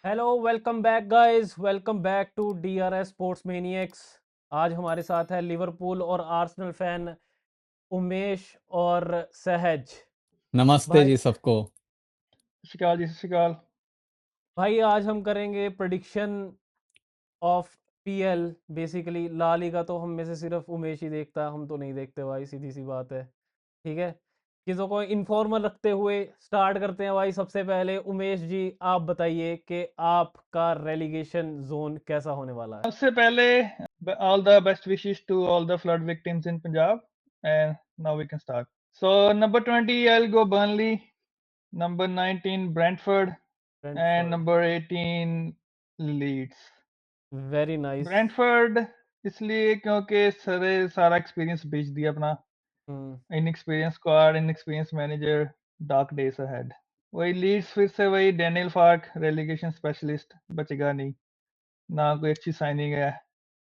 Hello welcome back guys, welcome back to DRS sports maniacs. आज हमारे साथ है लिवरपूल और आर्सेनल फैन उमेश और सहज। नमस्ते भाई जी सबको। सत श्री अकाल जी, सत श्री अकाल। भाई आज हम करेंगे prediction of PL। Basically La Liga तो हम में से सिर्फ उमेश ही देखता है, हम तो नहीं देखते भाई, सीधी सी बात है। ठीक है, चीज़ों को इन्फॉर्मल रखते हुए स्टार्ट करते हैं भाई। सबसे पहले उमेश जी आप बताइए कि आपका रेलीगेशन जोन कैसा होने वाला है। सबसे पहले all the best wishes to all the flood victims in Punjab and now we can start. So number 20 I'll go Burnley, number 19 Brentford and Brentford, number 18 Leeds। Very nice. Brentford इसलिए क्योंकि सारा experience बेच दिया अपना। Hmm, inexperience squad, inexperience manager, dark days ahead. वही Leeds, फिर से वही डैनियल फार्क रेलीगेशन स्पेशलिस्ट, बचेगा नहीं। ना कोई अच्छी साइनिंग है।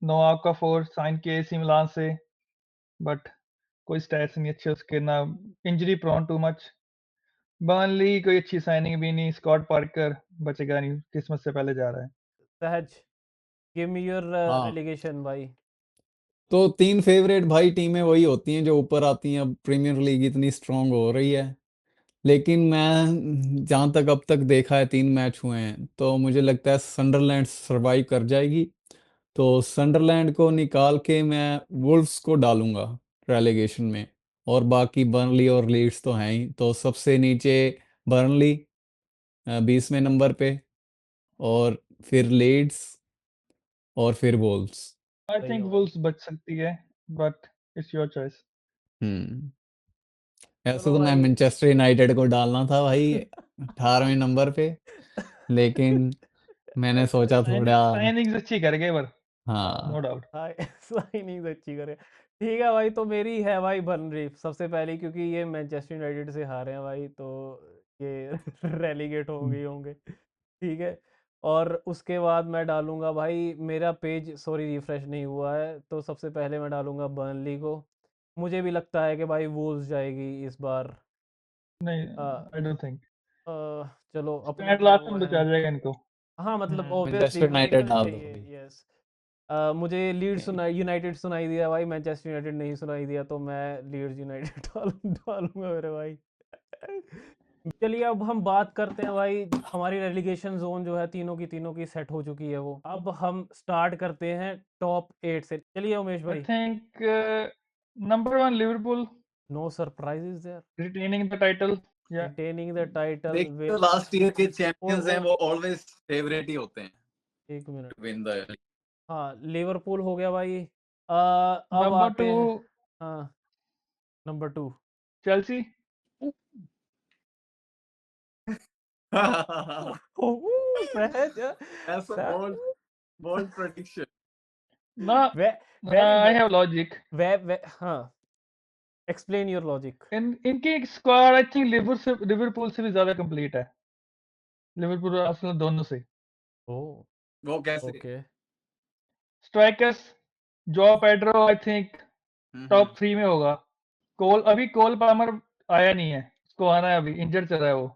नोआ का फोर साइन किए AC मिलान से, बट कोई स्टैट्स नहीं अच्छे उसके, ना injury prone too much. Burnley कोई अच्छी साइनिंग भी नहीं, स्कॉट पार्कर बचेगा नहीं, किस्मत से पहले जा रहा है। सहज गिव मी योर हाँ, रेलीगेशन भाई। तो तीन फेवरेट भाई टीमें वही होती हैं जो ऊपर आती हैं। अब प्रीमियर लीग इतनी स्ट्रांग हो रही है, लेकिन मैं जहाँ तक अब तक देखा है, 3 मैच हुए हैं, तो मुझे लगता है संडरलैंड सरवाइव कर जाएगी। तो संडरलैंड को निकाल के मैं वुल्व्स को डालूंगा रेलेगेशन में। और बाकी बर्नली और लीड्स तो हैं ही, तो सबसे नीचे बर्नली 20वें नंबर पे, और फिर लीड्स, और फिर वुल्व्स। आई सही है थिंक भाई। वुल्स बच सकती है, बट इट्स योर चॉइस। हम्म ऐसे चलो तो मैं भाई। मैनचेस्टर यूनाइटेड को डालना था भाई 18वें नंबर पे, लेकिन मैंने सोचा थोड़ा। साइनिंग्स अच्छी कर गए पर, नो हाँ। डाउट। हाँ साइनिंग अच्छी करे। ठीक है भाई, तो मेरी है भाई बर्नली सबसे पहले, क्योंकि ये मैनचेस्टर यूनाइटेड से हारे हैं भाई, तो ये रेलीगेट होंगे ही होंगे। ठीक है, और उसके बाद मैं डालूंगा भाई, मेरा पेज सॉरी रिफ्रेश नहीं हुआ है, तो सबसे पहले मैं डालूंगा बर्नली को। मुझे भी लगता है कि भाई वूल्स जाएगी इस बार। नहीं, अ, आई डोंट थिंक अ, चलो अपने स्टैंड जो लास्ट वो में हैं। बचा जाएगा इनको। हाँ मतलब ऑब्वियसली मैनचेस्टर वही यूनाइटेड होना डाल दो चाहिए, अभी। यस। मुझे लीड्स सुनाई यूनाइटेड सुनाई दिया भाई, मैनचेस्टर यूनाइटेड नहीं सुनाई दिया, तो मैं लीड्स यूनाइटेड डालूंगा मेरे भाई। चलिए अब हम बात करते हैं भाई। हमारी रेलीगेशन जोन जो है तीनों की सेट हो चुकी है वो। अब हम स्टार्ट करते हैं टॉप 8 से। चलिए उमेश आई भाई। Think number 1 Liverpool no surprises there, retaining the title. या रिटेनिंग द टाइटल देख, विद। तो लास्ट ईयर के ओ चैंपियंस हैं ओ वो ऑलवेज फेवरेट ही होते हैं एक मिनट। To win the. हाँ लिवरपूल हो गया भाई। अब नंबर आते 2 हैं। हाँ, नंबर 2। चेल्सी। सहज ऐसा बोल्ड बोल्ड प्रेडिक्शन। ना, way very I have logic. Way हाँ, एक्सप्लेन योर लॉजिक। इनकी स्क्वाड आई थिंक लिवरपूल से भी ज्यादा कंप्लीट है। लिवरपूल और आर्सेनल दोनों से। ओ वो कैसे? Okay. Strikers, jaw Pedro I think hmm top 3 में होगा। कोल पामर आया नहीं है, उसको आना है, अभी इंजर्ड चल रहा है वो।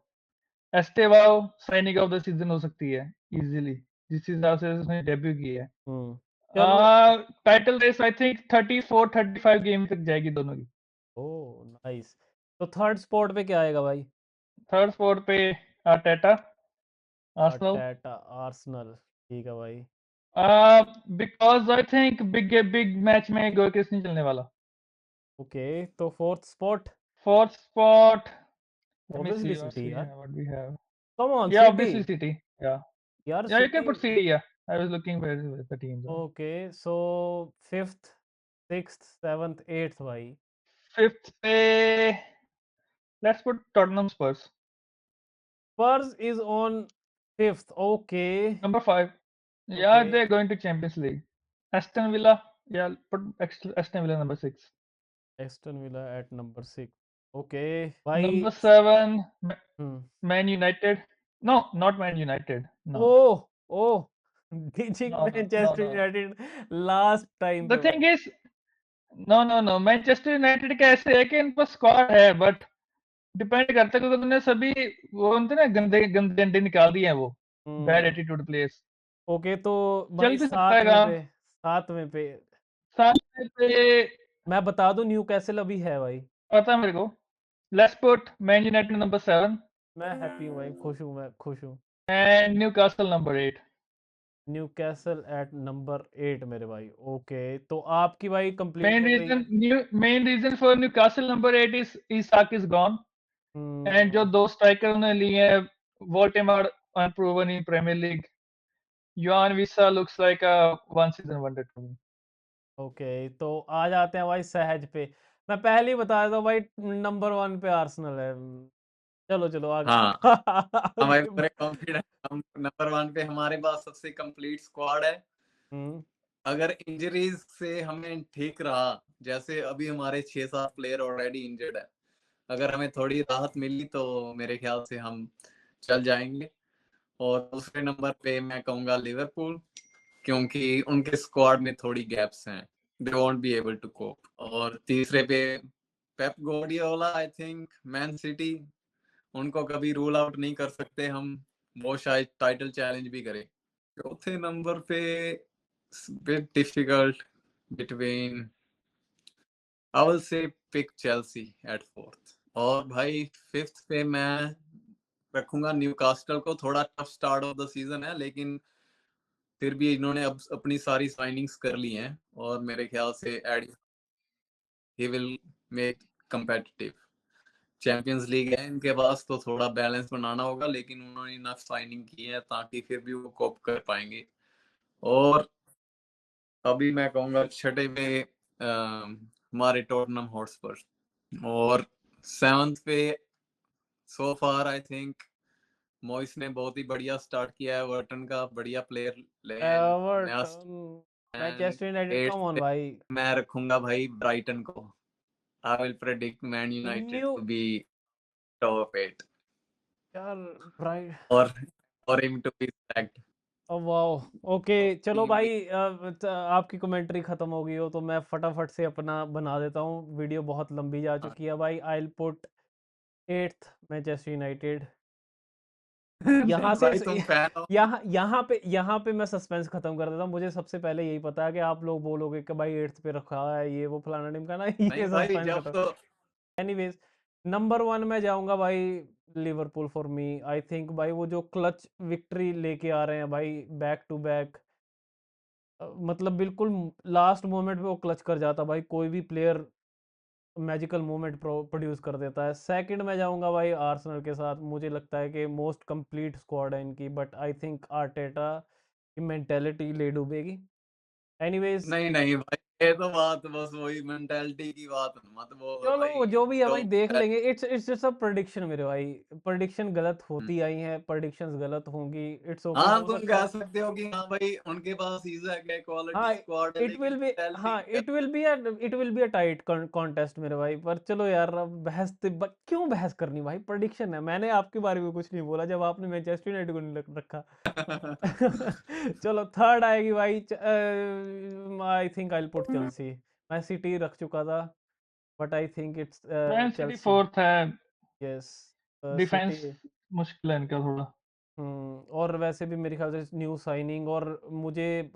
Estevao signing off the season हो सकती है इजीली, जिस हिसाब से उसने डेब्यू की है। चलो। Title race I think 34-35 game तक जाएगी दोनों की। Oh nice. तो थर्ड स्पॉट पे क्या आएगा भाई? थर्ड स्पॉट पे आर्टेटा, आर्सेनल। अटैटा आर्सेनल, ठीक है भाई। Because I think big match में गोयक्रिस नहीं चलने वाला। ओके, तो fourth spot fourth spot, let me obviously see City यार। what we have. Come on Yeah, City obviously City. Yeah. यार, Yeah, you can city. put City. Yeah, I was looking where the teams are. Okay, so fifth sixth seventh eighth भाई। Fifth पे let's put Tottenham Spurs. Spurs is on fifth, okay. Number 5. Okay, Yeah, they're going to Champions League. Aston Villa. Yeah, put Aston Villa number 6. Aston Villa at number 6। Okay भाई। Number 7, hmm. Man United. No, not Man United. No. Oh oh बीचिंग No, no, no, Manchester no. United last time The पे भाई। thing is, no. Manchester United का ऐसे है कि इनके पास squad है, बट डिपेंड करता है, क्योंकि उन्होंने सभी वो होते ना गंदे गंदे अंडे निकाल दिए हैं वो। बैड हम्म, एटीट्यूड प्लेयर्स। ओके तो चल भाई भी सकता है 7वें काम। पे, 7वें पे 7 पे मैं बता दूं न्यूकैसल अभी है भाई। पता है मेरे को। Let's put man United number 7 मैं हैप्पी हूँ भाई, खुश हूँ, मैं खुश हूँ। And Newcastle number 8। Newcastle at number 8 मेरे भाई। ओके तो आपकी भाई कंप्लीट मेन हो गई। Reason main reason for Newcastle number 8 is Isak is gone. And जो हम्म, 2 स्ट्राइकर उन्होंने लिए हैं, Woltemade unproven in Premier League, Yoane Wissa looks like a one season wonder to me. Okay तो आ जाते हैं भाई सहज पे। मैं पहले ही बता देता हूँ भाई, नंबर 1 पे आर्सेनल है। चलो चलो आगे। हाँ हमारे आगे पूरे कॉन्फिडेंट, हम नंबर 1 पे, हमारे पास सबसे कंप्लीट स्क्वाड है। हम्म, अगर इंजरीज से हमें ठीक रहा, जैसे अभी हमारे 6-7 प्लेयर ऑलरेडी इंजर्ड है, अगर हमें थोड़ी राहत मिली तो मेरे ख्याल से हम चल जाएंगे। और दूसरे नंबर पे मैं कहूंगा लिवरपूल, क्योंकि उनके स्क्वाड में थोड़ी गैप्स हैं, they won't be able to cope. और तीसरे पे Pep Guardiola, I think Man City, उनको कभी रूल आउट नहीं कर सकते हम, वो शायद टाइटल चैलेंज भी करे। चौथे नंबर पे bit difficult between, I will say pick Chelsea at 4th। और भाई 5th पे मैं रखूंगा न्यूकास्टल को। थोड़ा tough start of the season है, लेकिन फिर भी इन्होंने अब अपनी सारी साइनिंग्स कर ली हैं, और मेरे ख्याल से एड he will make competitive। Champions League है इनके पास, तो थोड़ा बैलेंस बनाना होगा, लेकिन उन्होंने इनफ साइनिंग की है ताकि फिर भी वो कोप कर पाएंगे। और अभी मैं कहूंगा छठे पे हमारे टॉटनहम हॉटस्पर। और 7th पे सो फार आई थिंक मॉइस ने बहुत ही बढ़िया स्टार्ट किया है, वर्टन का बढ़िया प्लेयर ले नया। Everton, and Manchester United, 8th come on पे भाई। मैं रखूंगा भाई ब्राइटन को। I will predict Man United new to be top 8, यार ब्राइट, और हिम टू बी sacked। वाह। ओके चलो टीम भी भाई, आपकी कमेंट्री खत्म हो गई हो तो मैं फटाफट से अपना बना देता हूँ, वीडियो बहुत लंबी जा चुकी है भाई। I will put 8th Manchester United. यहाँ से भाई तुम फैन हो। यहाँ पे मैं सस्पेंस खत्म कर देता हूँ। मुझे सबसे पहले यही पता है कि आप लोग बोलोगे कि भाई 8th पे रखा है ये वो फलाना ढिमकाना। नहीं ये भाई, सस्पेंस जब खत्म। तो एनीवेज नंबर 1 में जाऊंगा भाई, Liverpool for me. I think भाई वो जो क्लच विक्ट्री लेके आ रहे हैं भाई, बैक टू बैक, मतलब बिल्कुल लास्ट मोमेंट पे वो क्लच कर जाता भाई, कोई भी प्लेयर मैजिकल मोमेंट प्रोड्यूस कर देता है। सेकंड में जाऊंगा भाई आर्सेनल के साथ। मुझे लगता है कि मोस्ट कंप्लीट स्क्वाड है इनकी, बट आई थिंक आर्टेटा की मेंटेलिटी ले डूबेगी। एनीवेज नहीं नहीं भाई, ये तो बात बस वही मेंटालिटी की बात मत बोलो चलो भाई। जो भी है भाई तो देख लेंगे। इट्स जस्ट अ प्रेडिक्शन मेरे भाई। प्रेडिक्शन गलत हम्म, होती आई हैं, प्रेडिक्शंस गलत होंगी, इट्स ओके, हाँ हो तुम सकता कह है। सकते हो कि हाँ भाई उनके पास इजक है, क्वालिटी हाँ स्क्वाड है, इट लेकिन विल बी, मेंटालिटी हाँ it will be a tight contest मेरे भाई। पर चलो यार, अब क्यों बहस करनी भाई, प्रेडिक्शन है। मैंने आपके बारे में कुछ नहीं बोला जब आपने मैनचेस्टर यूनाइटेड को नहीं रखा। चलो थर्ड आएगी भाई, I think I put Chelsea. मैं सिटी रख चुका था, but I think it's man city Chelsea. 4th है। Yes defence city. मुश्किल है इनका थोड़ा। और वैसे भी मेरे ख्याल से न्यू साइनिंग, और मुझे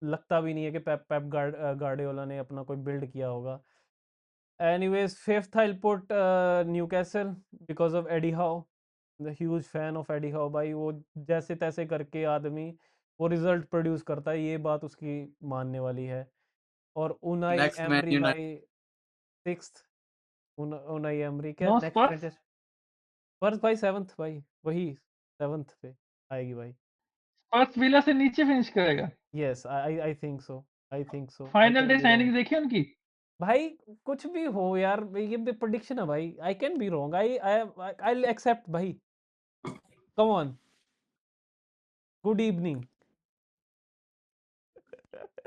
लगता भी नहीं है कि पेप गार्डियोला ने अपना कोई बिल्ड किया होगा। Anyways fifth I put Newcastle because of Eddie Howe. The huge fan of Eddie Howe भाई। वो जैसे तैसे करके आदमी वो रिजल्ट प्रोड्यूस करता है, ये बात उसकी मानने वाली है। और Unai next man emery United. भाई सिक्स्थ। उनाई एमरी क्या नो नेक्स्ट स्पर्स। मैनचेस्टर। फर्स्ट भाई 7th भाई, वही 7th पे आएगी भाई। स्पर्स विला से नीचे फिनिश करेगा। Yes I think so, I think so, I final can day be wrong signing देखी उनकी। भाई। कुछ भी हो यार, ये प्रेडिक्शन है भाई, I can be wrong, I accept भाई। Come on, good evening.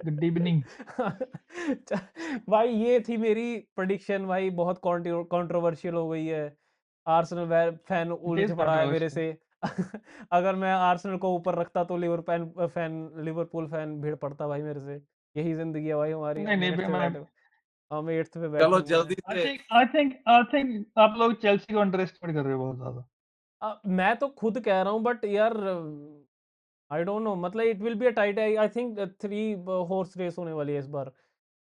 Good evening. भाई ये थी मेरी प्रेडिक्शन भाई, बहुत कंट्रोवर्शियल हो गई है। आर्सेनल फैन इट उलझ इज पड़ा है मेरे कंट्रोवर्शियल। से। अगर मैं आर्सेनल को ऊपर रखता तो लिवरपूल फैन भीड़ पड़ता भाई मेरे से। यही जिंदगी है भाई हमारी, नहीं हम नहीं 8th पे मैं बैठे, हम 8th पे बैठे चलो हुए हैं। जल्दी से। आई थिंक आप लोग चेल्सी को अंडर एस्टिमेट कर रहे हो बहुत ज्यादा। मैं तो खुद कह रहा हूँ बट यार आई डोंट नो, मतलब it will be a tight, I think 3 horse race होने वाली है इस बार,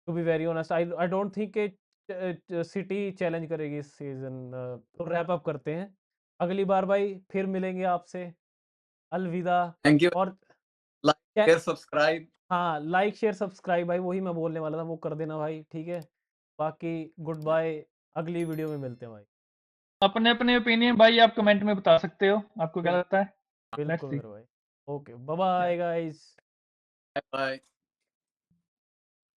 to be very honest. I don't think कि सिटी चैलेंज करेगी इस सीजन। तो रैप अप करते हैं, अगली बार भाई फिर मिलेंगे आपसे। अलविदा। Thank you. और लाइक क्या, शेयर सब्सक्राइब। हाँ लाइक शेयर सब्सक्राइब भाई, वही मैं बोलने वाला था, वो कर देना भाई, ठीक है। बाकी गुड बाय, अगली वीडियो में मिलते हैं भाई। अपने अपने ओपिनियन भाई आप कमेंट में बता सकते हो, आपको क्या बिल, लगता है? लेट्स बिल्कुल सी। मेरे भाई। Okay bye bye guys. Bye.